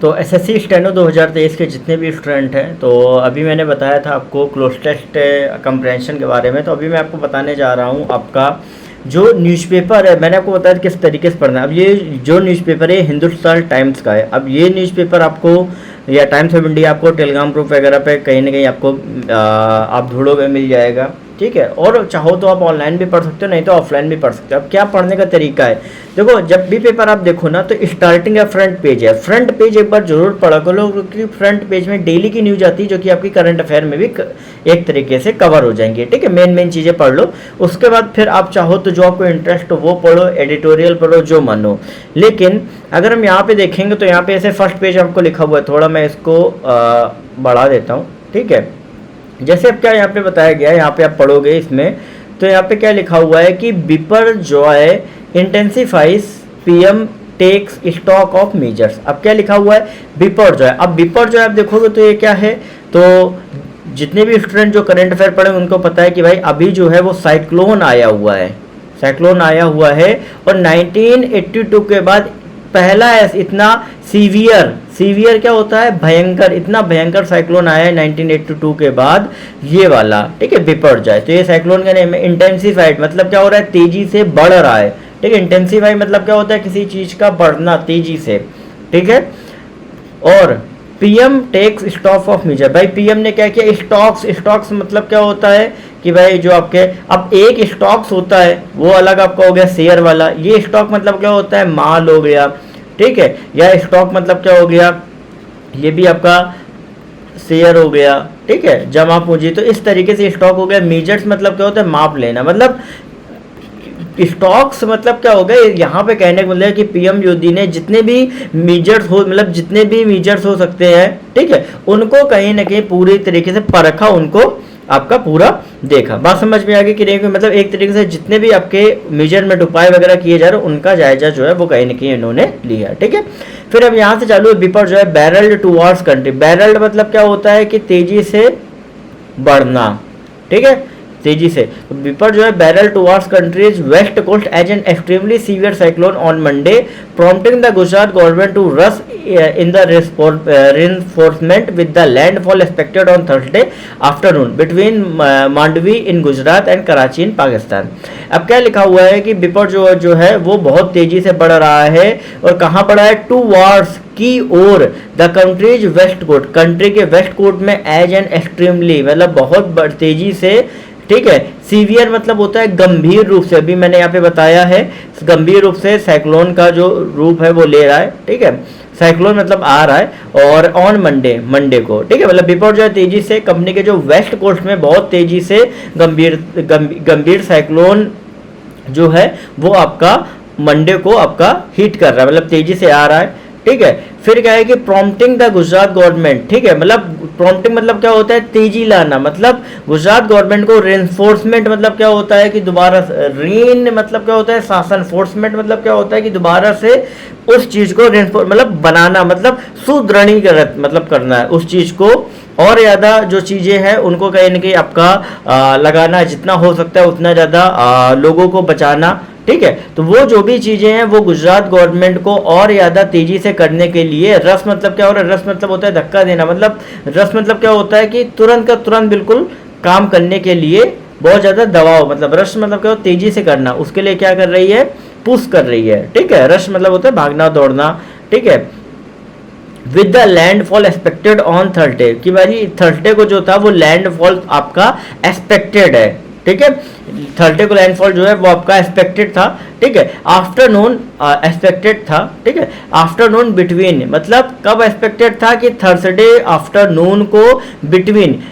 तो SSC steno 2023 के जितने भी स्टूडेंट हैं, तो अभी मैंने बताया था आपको क्लोज टेस्ट कंप्रहेंशन के बारे में। तो अभी मैं आपको बताने जा रहा हूँ आपका जो न्यूज़पेपर है, मैंने आपको बताया किस तरीके से पढ़ना है। अब ये जो न्यूज़पेपर है हिंदुस्तान टाइम्स का है। अब ये न्यूज़पेपर आपको या टाइम्स ऑफ इंडिया आपको टेलीग्राम ग्रुप वगैरह पे कहीं ना कहीं आपको आप ढूंढोगे मिल जाएगा, ठीक है। और चाहो तो आप ऑनलाइन भी पढ़ सकते हो, नहीं तो ऑफलाइन भी पढ़ सकते हो। अब क्या पढ़ने का तरीका है, देखो जब भी पेपर आप देखो ना तो स्टार्टिंग या फ्रंट पेज है। फ्रंट पेज एक बार जरूर पढ़ा करो, क्योंकि फ्रंट पेज में डेली की न्यूज आती है जो कि आपकी करंट अफेयर में भी एक तरीके से कवर हो जाएंगे, ठीक है। मेन चीज़ें पढ़ लो, उसके बाद फिर आप चाहो तो जो आपको इंटरेस्ट हो वो पढ़ो, एडिटोरियल पढ़ो, जो मन हो। लेकिन अगर हम यहाँ पे देखेंगे तो यहाँ पे ऐसे फर्स्ट पेज आपको लिखा हुआ है, थोड़ा मैं इसको बढ़ा देता हूँ, ठीक है। जैसे अब क्या यहाँ पे बताया गया है, यहाँ पे आप पढ़ोगे इसमें, तो यहाँ पे क्या लिखा हुआ है कि Biparjoy intensifies PM takes stock of measures. अब क्या लिखा हुआ है, बिपरजॉय। अब बिपरजॉय आप देखोगे तो ये क्या है, तो जितने भी स्टूडेंट जो करंट अफेयर पढ़े उनको पता है कि भाई अभी जो है वो साइक्लोन आया हुआ है, साइक्लोन आया हुआ है। और 1982 के बाद पहला इतना सीवियर क्या होता है, भयंकर, इतना भयंकर साइक्लोन आया है 1982 के बाद, ये वाला, ठीक है, बिपरजॉय। तो ये साइक्लोन का नेम है। इंटेंसिफाइड मतलब क्या हो रहा है, तेजी से बढ़ रहा है, ठीक है। इंटेंसिफाई मतलब क्या होता है, किसी चीज का बढ़ना तेजी से, ठीक है। और PM takes stock of measure, भाई पीएम ने क्या किया, स्टॉक्स मतलब क्या होता है कि भाई जो आपके, अब एक स्टॉक्स होता है वो अलग आपका हो गया शेयर वाला, ये स्टॉक मतलब क्या होता है, माल हो गया, ठीक है। या स्टॉक मतलब क्या हो गया, ये भी आपका शेयर हो गया, ठीक है, जमा पूंजी। तो इस तरीके से स्टॉक हो गया। मेजर्स मतलब क्या होता है, माप लेना। मतलब स्टॉक्स मतलब क्या हो गया, यहाँ पे कहने का मतलब है कि पीएम मोदी ने जितने भी मेजर्स हो, मतलब जितने भी मेजर्स हो सकते हैं, ठीक है, उनको कहीं ना कहीं पूरी तरीके से परखा, उनको आपका पूरा देखा। बात समझ में आ गई कि नहीं, मतलब एक तरीके से जितने भी आपके मेजरमेंट उपाय वगैरह किए जा रहे हैं उनका जायजा जो है वो कहीं ना कहीं इन्होंने लिया, ठीक है। फिर अब यहाँ से चालू है बिपर जो है बैरल्ड टूवर्ड्स कंट्री। बैरल्ड मतलब क्या होता है कि तेजी से बढ़ना, ठीक है, तेजी से। तो बिपर जो है barrel towards country's west coast as an extremely severe cyclone on Monday, prompting the Gujarat government to rush in the reinforcement with the landfall expected on Thursday afternoon between Mandvi in Gujarat and Karachi in Pakistan. अब क्या लिखा हुआ है कि बिपर जो है वो बहुत तेजी से बढ़ रहा है, और कहाँ बढ़ा है, टूवर्ड्स की ओर, the country's west coast, country के वेस्ट कोस्ट में, एज एन एक्सट्रीमली मतलब बहुत तेजी से, ठीक है। सीवियर मतलब होता है गंभीर रूप से, अभी मैंने यहाँ पे बताया है, गंभीर रूप से साइक्लोन का जो रूप है वो ले रहा है, ठीक है। साइक्लोन मतलब आ रहा है, और ऑन मंडे को, ठीक है, मतलब बिफोर जो है तेजी से, कंपनी के जो वेस्ट कोस्ट में बहुत तेजी से गंभीर साइक्लोन जो है वो आपका मंडे को आपका हिट कर रहा है, मतलब तेजी से आ रहा है, ठीक है। फिर क्या है कि प्रॉम्प्टिंग द गुजरात गवर्नमेंट, ठीक है, मतलब प्रॉम्प्टिंग मतलब क्या होता है, तेजी लाना, मतलब गुजरात गवर्नमेंट को रेनफोर्समेंट मतलब क्या होता है कि दोबारा, रेन मतलब क्या होता है शासन, फोर्समेंट मतलब क्या होता है कि दोबारा से उस चीज को मतलब बनाना, मतलब सुदृढ़ीकरण मतलब करना है उस चीज को, और ज़्यादा जो चीज़ें हैं उनको कहीं ना कहीं आपका लगाना, जितना हो सकता है उतना ज़्यादा लोगों को बचाना, ठीक है। तो वो जो भी चीज़ें हैं वो गुजरात गवर्नमेंट को और ज़्यादा तेज़ी से करने के लिए, रस मतलब क्या हो रहा है, रस मतलब होता है धक्का देना, मतलब रस मतलब क्या होता है कि तुरंत का तुरंत बिल्कुल काम करने के लिए बहुत ज़्यादा दबाव, मतलब रश मतलब क्या हो, तेज़ी से करना, उसके लिए क्या कर रही है, पुश कर रही है, ठीक है। रश मतलब होता है भागना दौड़ना, ठीक है। With the landfall expected on Thursday, कि भाई थर्सडे को जो था वो लैंडफॉल आपका एक्सपेक्टेड है, ठीक है। थर्सडे को लैंडफॉल जो है वो आपका एक्सपेक्टेड था, ठीक है। आफ्टरनून एक्सपेक्टेड था, ठीक है। आफ्टरनून बिटवीन मतलब कब एक्सपेक्टेड था कि थर्सडे आफ्टरनून को बिटवीन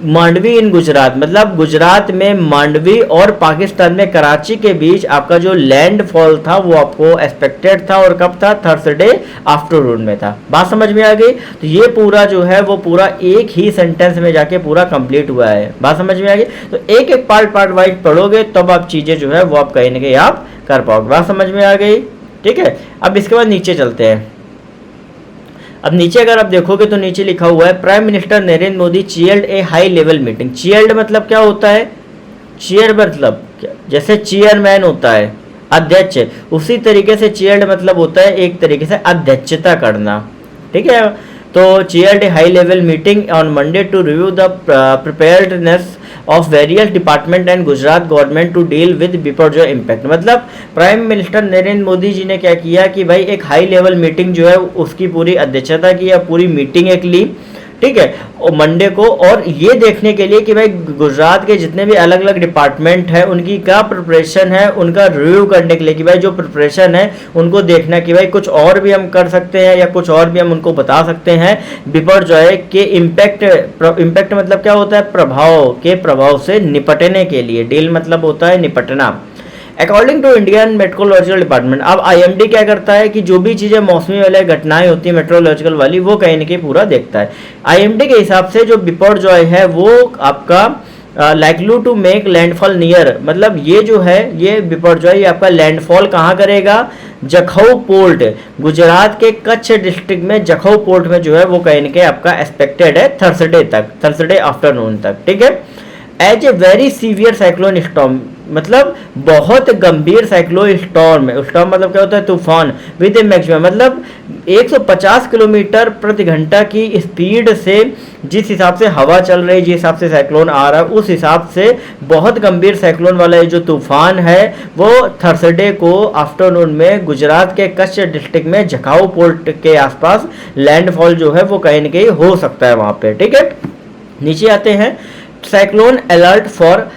मांडवी इन गुजरात, मतलब गुजरात में मांडवी और पाकिस्तान में कराची के बीच आपका जो लैंडफॉल था वो आपको एक्सपेक्टेड था, और कब था, थर्सडे आफ्टरनून में था। बात समझ में आ गई। तो ये पूरा जो है वो पूरा एक ही सेंटेंस में जाके पूरा कंप्लीट हुआ है। बात समझ में आ गई। तो एक एक पार्ट वाइज पढ़ोगे तब आप चीजें जो है वो आप कहीं ना कहीं आप कर पाओगे। बात समझ में आ गई, ठीक है। अब इसके बाद नीचे चलते हैं। अब नीचे अगर आप देखोगे तो नीचे लिखा हुआ है prime minister Narendra Modi chaired a high level meeting. Chaired मतलब क्या होता है, चेयर मतलब जैसे चेयरमैन होता है अध्यक्ष, उसी तरीके से चेयर्ड मतलब होता है एक तरीके से अध्यक्षता करना, ठीक है। तो chaired a high level meeting on Monday to review the preparedness of various department and Gujarat government to deal with Biparjoy impact. मतलब प्राइम मिनिस्टर नरेंद्र मोदी जी ने क्या किया कि भाई एक हाई लेवल मीटिंग जो है उसकी पूरी अध्यक्षता की, या पूरी मीटिंग एक ली, ठीक है, और मंडे को, और ये देखने के लिए कि भाई गुजरात के जितने भी अलग अलग डिपार्टमेंट है उनकी क्या प्रिपरेशन है, उनका रिव्यू करने के लिए कि भाई जो प्रिपरेशन है उनको देखना कि भाई कुछ और भी हम कर सकते हैं या कुछ और भी हम उनको बता सकते हैं बिपरजॉय के इम्पैक्ट मतलब क्या होता है, प्रभाव से निपटने के लिए। डील मतलब होता है निपटना। According to Indian meteorological department, अब आईएमडी क्या करता है कि जो भी चीज़ें मौसमी वाली घटनाएं होती है मेट्रोलॉजिकल वाली, वो कहीं ना कहीं पूरा देखता है। आईएमडी के हिसाब से जो बिपरजॉय है वो आपका likely to make landfall near, मतलब ये जो है ये बिपरजॉय आपका लैंडफॉल कहाँ करेगा, जखौ पोर्ट, गुजरात के कच्छ डिस्ट्रिक्ट में जखौ पोर्ट में जो है वो कहीं ना कहीं आपका एक्सपेक्टेड है थर्सडे आफ्टरनून तक, ठीक है। As a very severe cyclone storm, मतलब बहुत गंभीर साइक्लोन स्टॉर्म मतलब क्या होता है, तूफान, विद ए मैक्सिमम मतलब 150 किलोमीटर प्रति घंटा की स्पीड से, जिस हिसाब से हवा चल रही है, जिस हिसाब से साइक्लोन आ रहा है, उस हिसाब से बहुत गंभीर साइक्लोन वाला जो तूफान है वो थर्सडे को आफ्टरनून में गुजरात के कच्छ डिस्ट्रिक्ट में जखाऊ पोर्ट के आसपास लैंडफॉल जो है वो कहीं ना कहीं हो सकता है वहाँ पे, ठीक है। नीचे आते हैं, cyclone alert for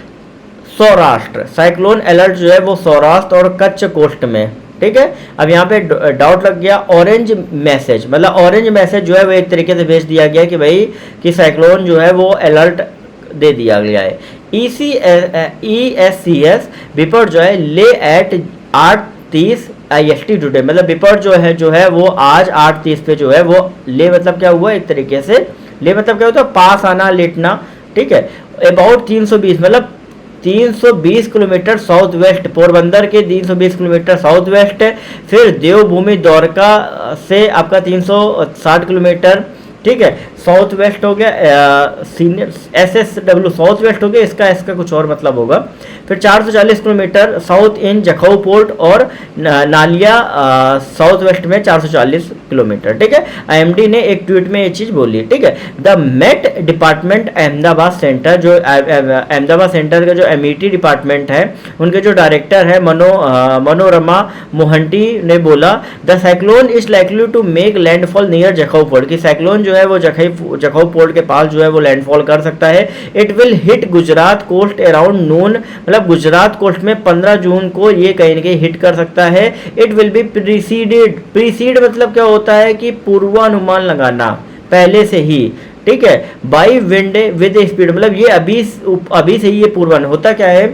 Saurashtra, cyclone alert जो है वो सौराष्ट्र और कच्छ कोस्ट में, ठीक है। अब यहाँ पे डाउट लग गया, ऑरेंज मैसेज, मतलब ऑरेंज मैसेज जो है वो एक तरीके से भेज दिया गया कि भाई कि साइक्लोन जो है वो अलर्ट दे दिया गया है। ESCS बिपरजॉय ले एट 8:30 IST टुडे, मतलब बिपरजॉय जो है वो आज 8:30 पे जो है वो ले, मतलब क्या हुआ एक तरीके से, ले मतलब क्या होता है, पास आना, लेटना, ठीक है। अबाउट 320 मतलब 320 किलोमीटर साउथ वेस्ट, पोरबंदर के 320 किलोमीटर साउथ वेस्ट, फिर देवभूमि द्वारका से आपका 360 किलोमीटर, ठीक है, साउथ वेस्ट हो गया, सीनियर SSW साउथ वेस्ट हो गया, इसका कुछ और मतलब होगा। फिर 440 किलोमीटर साउथ इन जखौ पोर्ट, और नालिया साउथ वेस्ट में 440 किलोमीटर, ठीक है। आईएमडी ने एक ट्वीट में ये चीज़ बोली, ठीक है। The met department Ahmedabad centre, जो अहमदाबाद सेंटर का जो MET डिपार्टमेंट है उनके जो डायरेक्टर है मनोरमा मोहंटी ने बोला, the cyclone is likely to make landfall near Jakhau port, की साइक्लोन जो है वो जखौ पोर्ट के पास जो है वो लैंडफॉल कर सकता है। It will hit Gujarat coast around noon, मतलब गुजरात कोस्ट में 15 जून को ये कहीं ना कहीं हिट कर सकता है। इट विल बी प्रीसीड मतलब क्या होता है कि पूर्वानुमान लगाना पहले से ही, ठीक है, बाई विंड विद स्पीड, मतलब ये अभी से ही ये पूर्वानुमान होता क्या है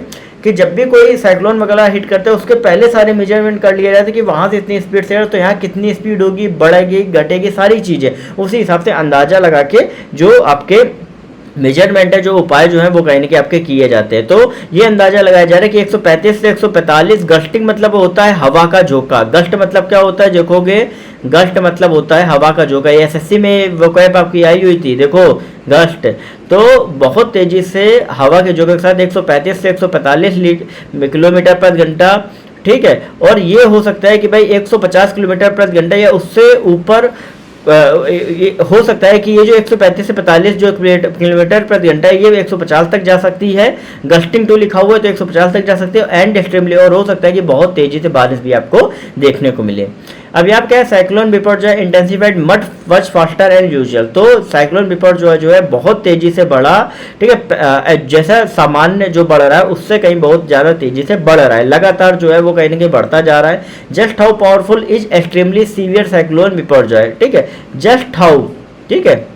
कि जब भी कोई साइक्लोन वगैरह हिट करता है उसके पहले सारे मेजरमेंट कर लिए जाते हैं कि वहाँ से इतनी स्पीड से, तो यहाँ कितनी स्पीड होगी, बढ़ेगी, घटेगी, सारी चीज़ें उसी हिसाब से अंदाज़ा लगा के जो आपके मेजरमेंट है, जो उपाय जो है वो कहीं ना कहीं आपके किए जाते हैं। तो ये अंदाजा लगाया जा रहा है कि 135 से 145 गस्टिंग मतलब होता है हवा का झोंका। गस्ट मतलब क्या होता है, देखोगे गस्ट मतलब होता है हवा का झोंका। ये SSC में वोकैब आपकी आई हुई थी, देखो गस्ट, तो बहुत तेजी से हवा के झोंके के साथ 135 से 145 किलोमीटर प्रति घंटा, ठीक है। और ये हो सकता है कि भाई 150 किलोमीटर प्रति घंटा या उससे ऊपर हो सकता है कि ये जो 135 से 45 जो किलोमीटर प्रति घंटा है ये 150 तक जा सकती है। गस्टिंग टू लिखा हुआ है तो 150 तक जा सकती है एंड एक्सट्रीमली, और हो सकता है कि बहुत तेजी से बारिश भी आपको देखने को मिले। अब यहाँ क्या है, cyclone Biparjoy intensified much faster and usual, तो साइक्लोन बिपरजॉय जो है बहुत तेजी से बढ़ा, ठीक है, जैसा सामान्य जो बढ़ रहा है उससे कहीं बहुत ज़्यादा तेजी से बढ़ रहा है, लगातार जो है वो कहीं ना कहीं बढ़ता जा रहा है। Just how powerful is extremely severe cyclone Biparjoy, ठीक है, जस्ट हाउ, ठीक है,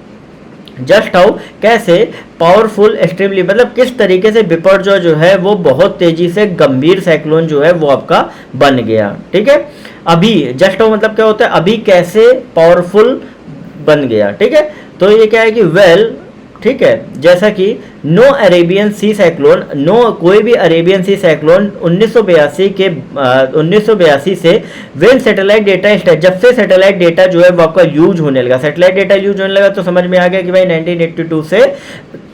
जस्ट हाउ कैसे, पावरफुल, एक्सट्रीमली मतलब किस तरीके से बिपरजॉय जो है वो बहुत तेजी से गंभीर साइक्लोन जो है वो आपका बन गया, ठीक है। अभी जस्ट हाउ मतलब क्या होता है, अभी कैसे पावरफुल बन गया, ठीक है। तो ये क्या है कि वेल, ठीक है, जैसा कि नो अरेबियन सी साइक्लोन, नो कोई भी अरेबियन सी साइक्लोन 1982 से व्हेन सैटेलाइट डेटा स्टार्ट, जब से सैटेलाइट डेटा जो है वो आपका यूज होने लगा, सैटेलाइट डेटा यूज होने लगा तो समझ में आ गया कि भाई 1982 से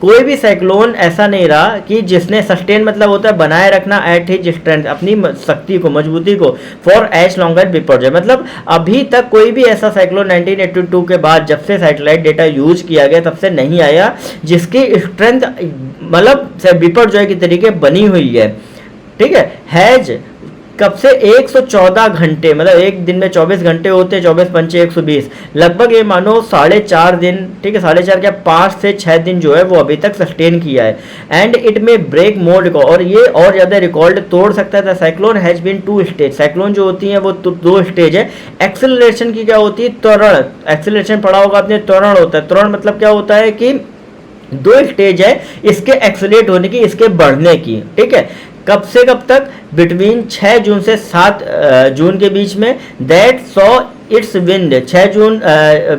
कोई भी साइक्लोन ऐसा नहीं रहा कि जिसने सस्टेन मतलब होता है बनाए रखना एट हिज स्ट्रेंथ, अपनी शक्ति को, मजबूती को, for as long as Biparjoy, मतलब अभी तक कोई भी ऐसा साइक्लोन 1982 के बाद जब से सैटेलाइट डेटा यूज किया गया तब से नहीं आया जिसकी स्ट्रेंथ मतलब बिपरजॉय की तरीके बनी हुई है। ठीक है, हैज कब से 114 घंटे, मतलब एक दिन में 24 घंटे होते हैं, 24 पंचे 120, लगभग ये मानो 4.5 दिन, ठीक है 4.5 क्या 5 से 6 दिन जो है वो अभी तक सस्टेन किया है। And it may break more record, और ये और ज़्यादा रिकॉर्ड तोड़ सकता था। Cyclone has been 2 stage, cyclone जो होती हैं वो 2 स्टेज है। एक्सेलरेशन की क्या होती है, त्वरण, एक्सेलरेशन पढ़ा होगा आपने, त्वरण होता है। त्वरण मतलब क्या होता है कि 2 स्टेज है इसके एक्सेलेरेट होने की, इसके बढ़ने की। ठीक है, कब से कब तक, बिटवीन 6 जून से 7 जून के बीच में, that saw it's wind, 6 June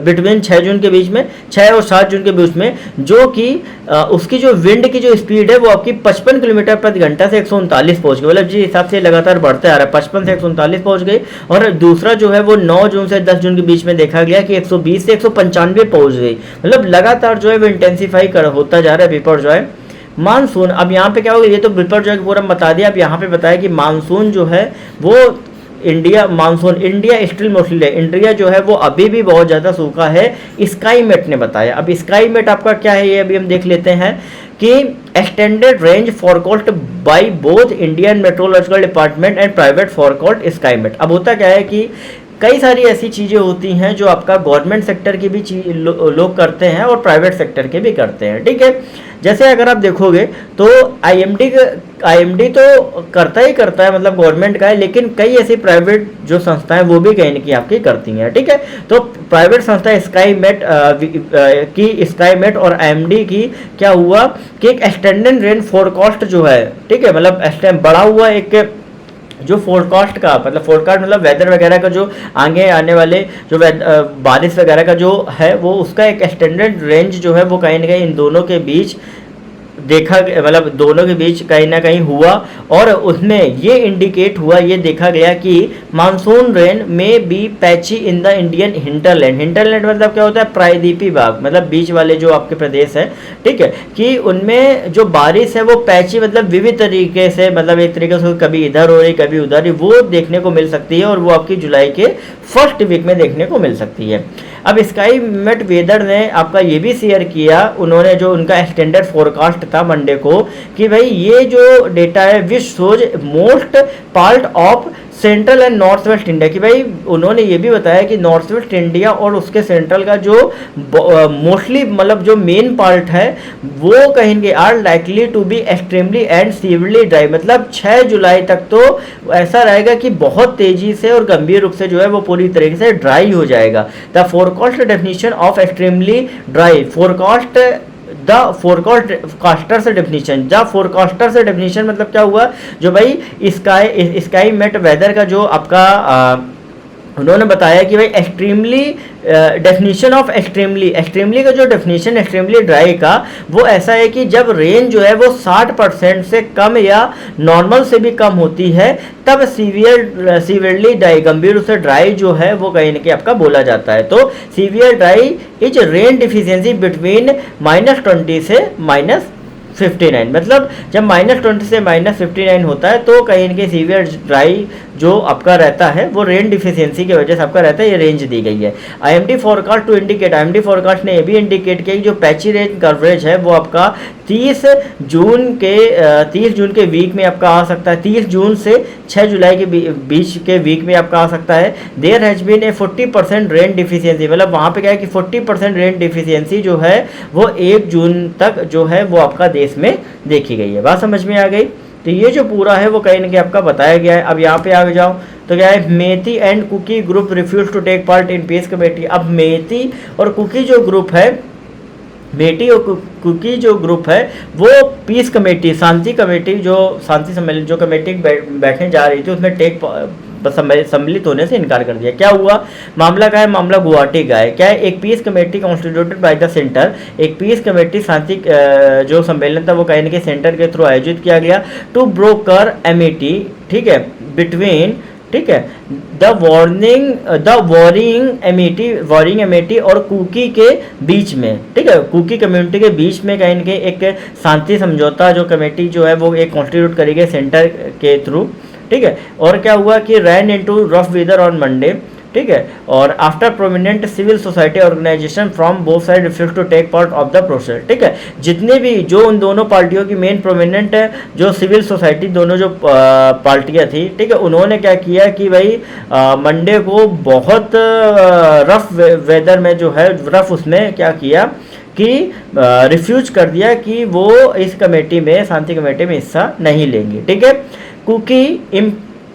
between 6 जून के बीच में, 6 और 7 जून के बीच में, जो कि उसकी जो विंड की जो स्पीड है वो आपकी 55 किलोमीटर प्रति घंटा से 139 पहुंच गई, मतलब जिस हिसाब से लगातार बढ़ते आ रहा है 55 से 139 पहुंच गई। और दूसरा जो है वो 9 जून से 10 जून के बीच में देखा गया कि 120 से 195 पहुंच गई, मतलब लगातार जो है वो इंटेंसीफाई होता जा रहा है बिपरजॉय। मानसून, अब यहाँ पे क्या होगा, ये तो बिपरजॉय पूरा बता दिया, अब यहाँ पे बताया कि मानसून जो है वो India, monsoon India still mostly, India जो है वो अभी भी बहुत ज़्यादा सूखा है, स्काईमेट ने बताया। अब स्काईमेट आपका क्या है ये अभी हम देख लेते हैं कि extended range forecast by both Indian meteorological department and private forecast Skymet. अब होता क्या है कि कई सारी ऐसी चीज़ें होती हैं जो आपका गवर्नमेंट सेक्टर की भी लोग करते हैं और प्राइवेट सेक्टर के भी करते हैं। ठीक है, जैसे अगर आप देखोगे तो आईएमडी तो करता ही करता है, मतलब गवर्नमेंट का है, लेकिन कई ऐसी प्राइवेट जो संस्थाएं वो भी कहीं न कहीं आपकी करती हैं। ठीक है, तो प्राइवेट संस्था स्काईमेट और आईएमडी की क्या हुआ कि एक एक्सटेंडेड रेन फोरकास्ट जो है, ठीक है, मतलब बड़ा हुआ एक जो फोरकास्ट का मतलब वेदर वगैरह का जो आगे आने वाले जो बारिश वगैरह का जो है वो उसका एक एक्सटेंडेड रेंज जो है वो कहीं ना कहीं इन दोनों के बीच देखा, मतलब दोनों के बीच कहीं ना कहीं हुआ, और उसमें ये इंडिकेट हुआ, ये देखा गया कि monsoon rain may be patchy in the Indian hinterland. Hinterland मतलब क्या होता है, प्रायद्वीपीय भाग, मतलब बीच वाले जो आपके प्रदेश है, ठीक है, कि उनमें जो बारिश है वो पैची मतलब विविध तरीके से, मतलब एक तरीके से कभी इधर हो रही कभी उधर ही, वो देखने को मिल सकती है, और वो आपकी जुलाई के फर्स्ट वीक में देखने को मिल सकती है। अब स्काईमेट वेदर ने आपका ये भी शेयर किया, उन्होंने जो उनका एक्सटेंडेड फोरकास्ट था मंडे को, कि भाई ये जो डेटा है which shows most part of central and north west India, कि भाई उन्होंने ये भी बताया कि नॉर्थ वेस्ट इंडिया और उसके सेंट्रल का जो मोस्टली मतलब जो मेन पार्ट है वो कहेंगे are likely to be extremely and severely dry, मतलब 6 जुलाई तक तो ऐसा रहेगा कि बहुत तेजी से और गंभीर रूप से जो है वो पूरी तरीके से ड्राई हो जाएगा। The forecast definition of extremely dry, the forecaster से डेफिनेशन मतलब क्या हुआ, जो भाई स्काईमेट वेदर का जो आपका उन्होंने बताया कि भाई एक्सट्रीमली डेफिनेशन ऑफ एक्सट्रीमली का जो डेफिनेशन एक्सट्रीमली ड्राई का वो ऐसा है कि जब रेन जो है वो 60% से कम या नॉर्मल से भी कम होती है तब सीवियरली ड्राई, गंभीर रूप से ड्राई जो है वो कहीं ना कहीं आपका बोला जाता है। तो severe dry is rain deficiency between -20 से -59, मतलब जब -20 से -59 होता है तो कहीं ना कहीं सीवियर ड्राई जो आपका रहता है वो रेन डिफिशियंसी की वजह से आपका रहता है, ये रेंज दी गई है। IMD forecast to indicate, IMD forecast ने ये भी इंडिकेट किया कि जो पैची रेन कवरेज है वो आपका 30 जून के वीक में आपका आ सकता है, 30 जून से 6 जुलाई के बीच के वीक में आपका आ सकता है। There has been a 40% rain deficiency, मतलब वहाँ पे क्या है कि 40% रेन डिफिशियंसी जो है वो 1 जून तक जो है वो आपका देश में देखी गई है। बात समझ में आ गई? तो ये जो पूरा है वो कहीं ना कहीं आपका बताया गया है। अब यहाँ पे आगे जाओ तो क्या है, Meitei and Kuki group refuse to take part in peace committee. अब मेथी और कुकी जो ग्रुप है, मेथी और कुकी जो ग्रुप है वो पीस कमेटी, शांति कमेटी, जो शांति सम्मेलन जो कमेटी बैठने जा रही थी उसमें सम्मिलित होने से इनकार कर दिया। क्या हुआ मामला का है, मामला गुवाहाटी का है। क्या है, एक peace committee constituted by the centre, एक पीस कमेटी शांति जो सम्मेलन था वो कहीं ना कहीं सेंटर के थ्रू आयोजित किया गया टू ब्रोकर एमिटी, ठीक है, बिटवीन, ठीक है, वॉरिंग एमिटी और कुकी के बीच में, ठीक है, कुकी कम्युनिटी के बीच में कहीं ना कहीं एक शांति समझौता जो कमेटी जो है वो एक कॉन्स्टिट्यूट करी गई सेंटर के थ्रू, ठीक है। और क्या हुआ कि ran into rough weather on Monday, ठीक है, और after prominent civil society organisation from both side refuse to take part of the process, ठीक है। जितने भी जो उन दोनों पार्टियों की मेन प्रोमिनेंट जो सिविल सोसाइटी दोनों जो पार्टियां थी, ठीक है, उन्होंने क्या किया कि भाई मंडे को बहुत रफ वेदर में जो है रफ उसमें क्या किया कि रिफ्यूज कर दिया कि वो इस कमेटी में शांति कमेटी में हिस्सा नहीं लेंगे, ठीक है। Kuki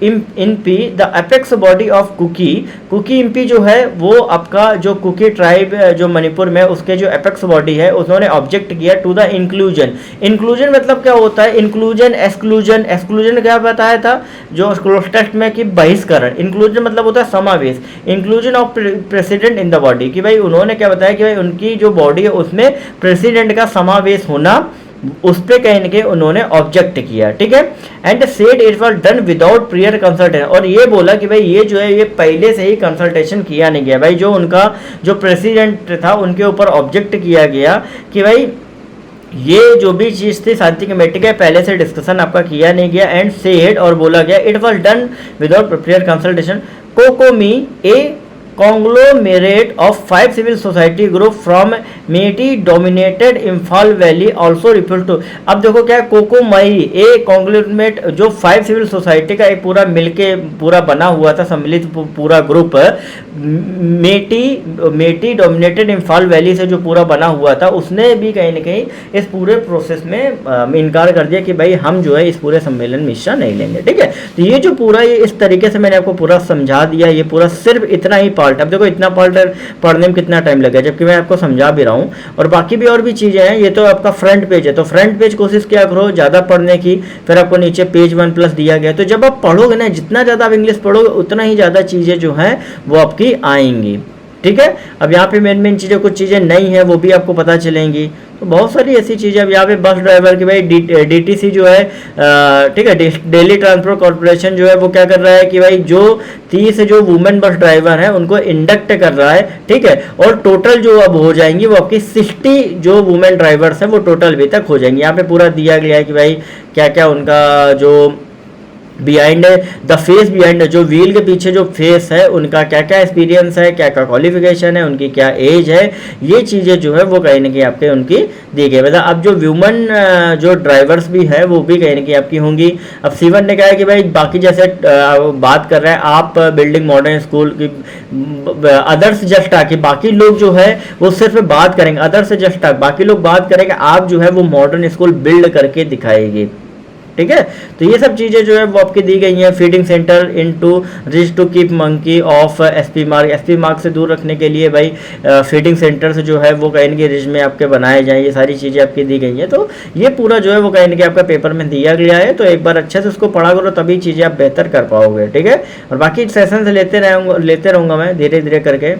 Inpi the apex body of Kuki Inpi जो है वो आपका जो कुकी ट्राइब जो मणिपुर में उसके जो अपेक्स बॉडी है उन्होंने ऑब्जेक्ट किया टू द इंक्लूजन मतलब क्या होता है, इंक्लूजन एक्सक्लूजन क्या बताया था जो टेक्स्ट में कि बहिष्करण, इंक्लूजन मतलब होता है समावेश, inclusion of president in the body, कि भाई उन्होंने क्या बताया कि भाई उनकी जो बॉडी है उसमें प्रेसिडेंट का समावेश होना, उस पे कहीं ना कहीं उन्होंने ऑब्जेक्ट किया, ठीक है। And said it was done without prior consultation, और ये बोला कि भाई ये जो है ये पहले से ही कंसल्टेशन किया नहीं गया, भाई जो उनका जो प्रेसिडेंट था उनके ऊपर ऑब्जेक्ट किया गया कि भाई ये जो भी चीज़ थी शांति कमेटी का पहले से डिस्कशन आपका किया नहीं गया। एंड सेड और बोला गया it was done without prior consultation. COCOMI a conglomerate of 5 civil society group from Meity dominated Imphal Valley also referred to। अब देखो क्या कोकोमई ए कॉन्ग्लोमेरेट जो 5 सिविल सोसाइटी का एक पूरा मिलके पूरा बना हुआ था सम्मिलित पूरा ग्रुप, मेटी डोमिनेटेड इम्फाल वैली से जो पूरा बना हुआ था उसने भी कहीं ना कहीं इस पूरे प्रोसेस में इनकार कर दिया कि भाई हम जो है इस पूरे सम्मेलन में हिस्सा नहीं लेंगे, ठीक है। तो ये जो पूरा ये इस तरीके से मैंने आपको पूरा समझा दिया, ये पूरा सिर्फ इतना ही पार्ट। अब देखो इतना पार्ट पढ़ने में कितना टाइम लगा जबकि मैं आपको समझा भी रहा हूँ, और बाकी भी और भी चीज़ें हैं। ये तो आपका फ्रंट पेज है, तो फ्रंट पेज कोशिश किया करो ज़्यादा पढ़ने की, फिर आपको नीचे पेज 1+ दिया गया। तो जब आप पढ़ोगे ना, जितना ज़्यादा आप इंग्लिश पढ़ोगे उतना ही ज़्यादा चीज़ें जो हैं वो आपकी आएंगी, ठीक है। अब यहाँ पे मेन चीज़ें कुछ चीज़ें नई हैं वो भी आपको पता चलेंगी। तो बहुत सारी ऐसी चीज़ें अब यहाँ पे बस ड्राइवर की भाई डीटीसी जो है, ठीक है, डेली ट्रांसपोर्ट कॉर्पोरेशन जो है वो क्या कर रहा है कि भाई जो 30 जो वुमेन बस ड्राइवर हैं उनको इंडक्ट कर रहा है, ठीक है। और टोटल जो अब हो जाएंगी वो आपकी 60 जो वुमेन ड्राइवर्स हैं वो टोटल अभी तक हो जाएंगी। यहाँ पे पूरा दिया गया है कि भाई क्या क्या उनका जो बिहाइंड द फेस, बिहाइंड जो व्हील के पीछे जो फेस है उनका क्या क्या एक्सपीरियंस है, क्या क्या क्वालिफिकेशन है, उनकी क्या एज है, ये चीज़ें जो है वो कहीं ना कहीं आपके उनकी दी गई। मतलब अब जो वुमेन जो ड्राइवर्स भी है वो भी कहीं ना कहीं आपकी होंगी। अब सीवन ने कहा है कि भाई बाकी जैसे बात कर रहे हैं आप बिल्डिंग मॉडर्न स्कूल की, अदर्स जस्ट आके बाकी लोग जो है वो सिर्फ बात करेंगे, अदर्स जस्ट आके बाकी लोग बात करेंगे, आप जो है वो मॉडर्न स्कूल बिल्ड करके दिखाएगी, ठीक है। तो ये सब चीज़ें जो है वो आपकी दी गई हैं। Feeding centre into reach to keep monkey off SP mark से दूर रखने के लिए भाई फीडिंग सेंटर्स जो है वो कहीं ना कहीं रिच में आपके बनाए जाएं, ये सारी चीज़ें आपकी दी गई हैं। तो ये पूरा जो है वो कहीं ना कहीं आपका पेपर में दिया गया है, तो एक बार अच्छे से उसको पढ़ा करो तभी चीज़ें आप बेहतर कर पाओगे, ठीक है। और बाकी सेशंस लेते रहूँगा मैं धीरे धीरे करके।